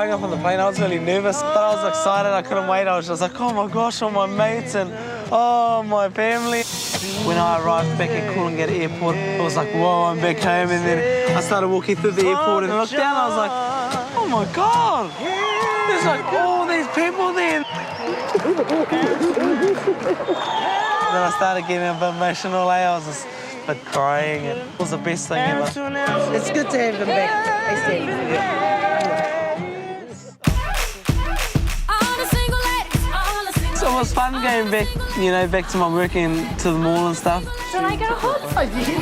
going up on the plane, I was really nervous, but I was excited. I couldn't wait. I was just like, oh my gosh, all my mates and my family. When I arrived back at Coolangatta Airport, I was like, whoa, I'm back home. And then I started walking through the airport and I looked down. I was like, oh my God, there's like all these people there. Then I started getting a bit emotional. I was just a bit crying. It was the best thing ever. It's good to have them back. So it was fun going back, back to my work and to the mall and stuff. Should I get a hug for you?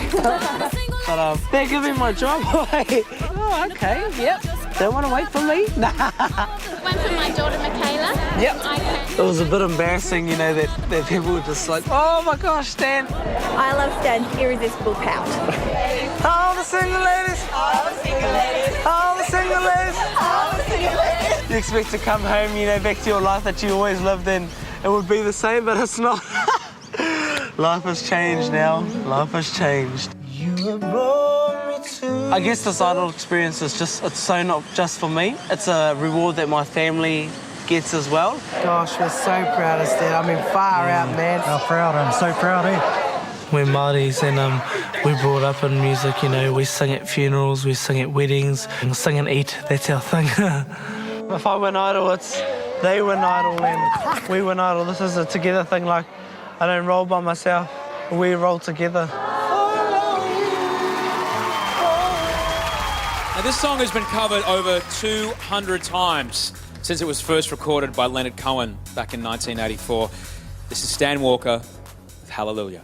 But they're giving my job away. Oh, okay, yep. Don't want to wait for me? One for my daughter, Michaela. Yep. It was a bit embarrassing, that people were just like, oh my gosh, Stan. I love Stan's irresistible pout. All the single ladies. All the single ladies. All the single ladies. All the single ladies. You expect to come home, back to your life that you always lived in. It would be the same, but it's not. Life has changed now. Life has changed. I guess this Idol experience is it's so not just for me. It's a reward that my family gets as well. Gosh, we're so proud of Stan. I mean, far out, man. How proud, I'm so proud, eh? We're Māoris and we brought up in music, we sing at funerals, we sing at weddings, and sing and eat, that's our thing. If I win Idol, they win Idol and we win Idol. This is a together thing, like I don't roll by myself, we roll together. Now, this song has been covered over 200 times since it was first recorded by Leonard Cohen back in 1984. This is Stan Walker with Hallelujah.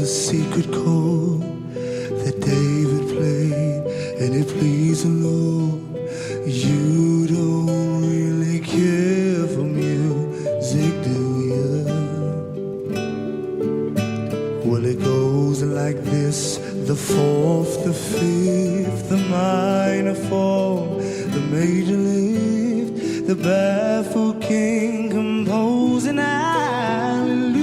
Secret chord that David played, and it pleased the Lord. You don't really care for music, do you? Well, it goes like this: the fourth, the fifth, the minor fall, the major lift, the baffled king composing hallelujah.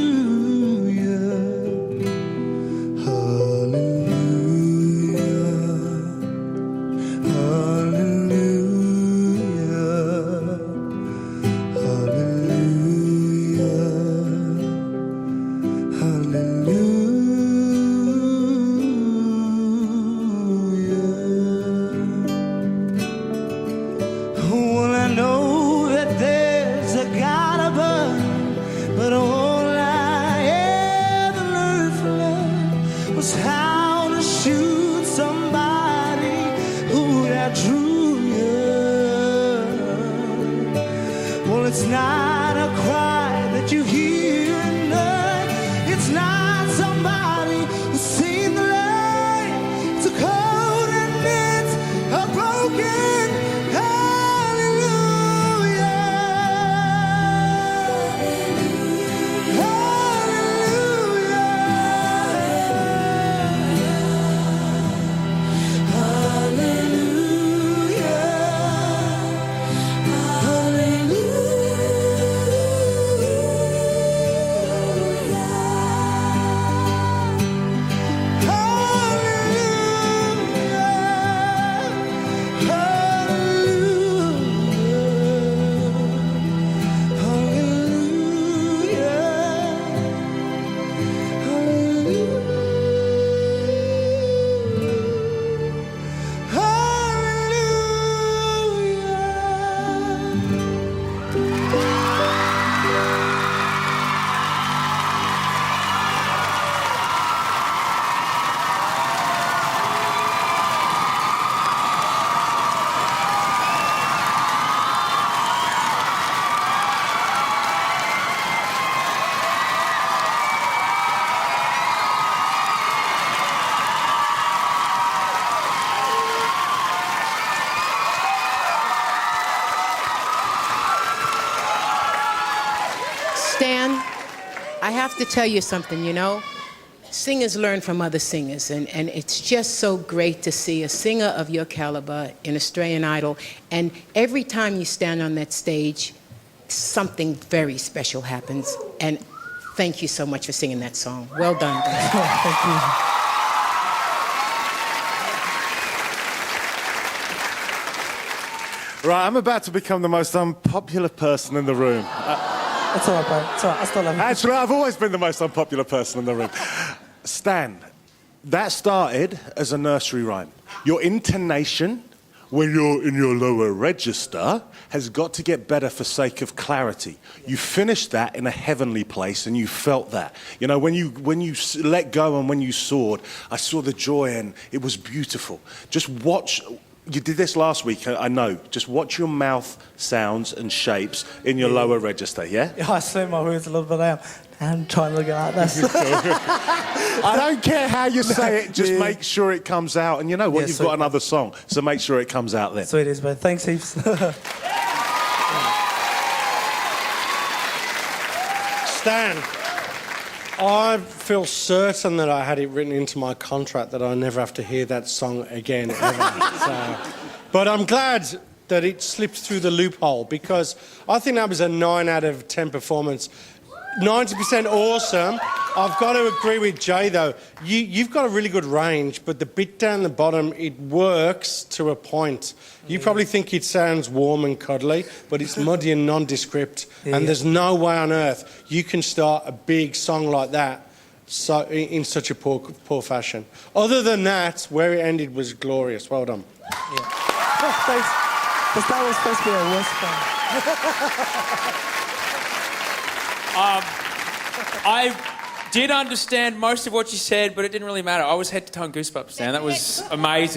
It's not a cry that you hear at night. It's not somebody who's seen the light. It's a cold and it's a broken hallelujah. Stan, I have to tell you something, Singers learn from other singers, and it's just so great to see a singer of your caliber in Australian Idol. And every time you stand on that stage, something very special happens. And thank you so much for singing that song. Well done, guys. Thank you. Right, I'm about to become the most unpopular person in the room. It's all right, bro. It's all right. I still love you. Actually, I've always been the most unpopular person in the room. Stan, that started as a nursery rhyme. Your intonation, when you're in your lower register, has got to get better for sake of clarity. You finished that in a heavenly place, and you felt that. You know, when you let go and when you soared, I saw the joy, and it was beautiful. Just watch. You did this last week, I know. Just watch your mouth sounds and shapes in your lower register, yeah? Yeah, I slow my words a little bit down. I'm trying to look at this. I don't care how you say it, just make sure it comes out. And you know what, Yeah, you've sweet. got another song, so make sure it comes out then. Sweet as, bro. Thanks heaps. Stan, I feel certain that I had it written into my contract that I never have to hear that song again, ever. But I'm glad that it slipped through the loophole, because I think that was a 9 out of 10 performance. 90% awesome. I've got to agree with Jay, though. You've got a really good range, but the bit down the bottom, it works to a point. You probably think it sounds warm and cuddly, but it's muddy and nondescript, and there's no way on earth you can start a big song like that in such a poor fashion. Other than that, where it ended was glorious. Well done. Oh, thanks. Because that was supposed to be a worst one. I did understand most of what you said, but it didn't really matter. I was head to toe goosebumps, Stan. That was amazing.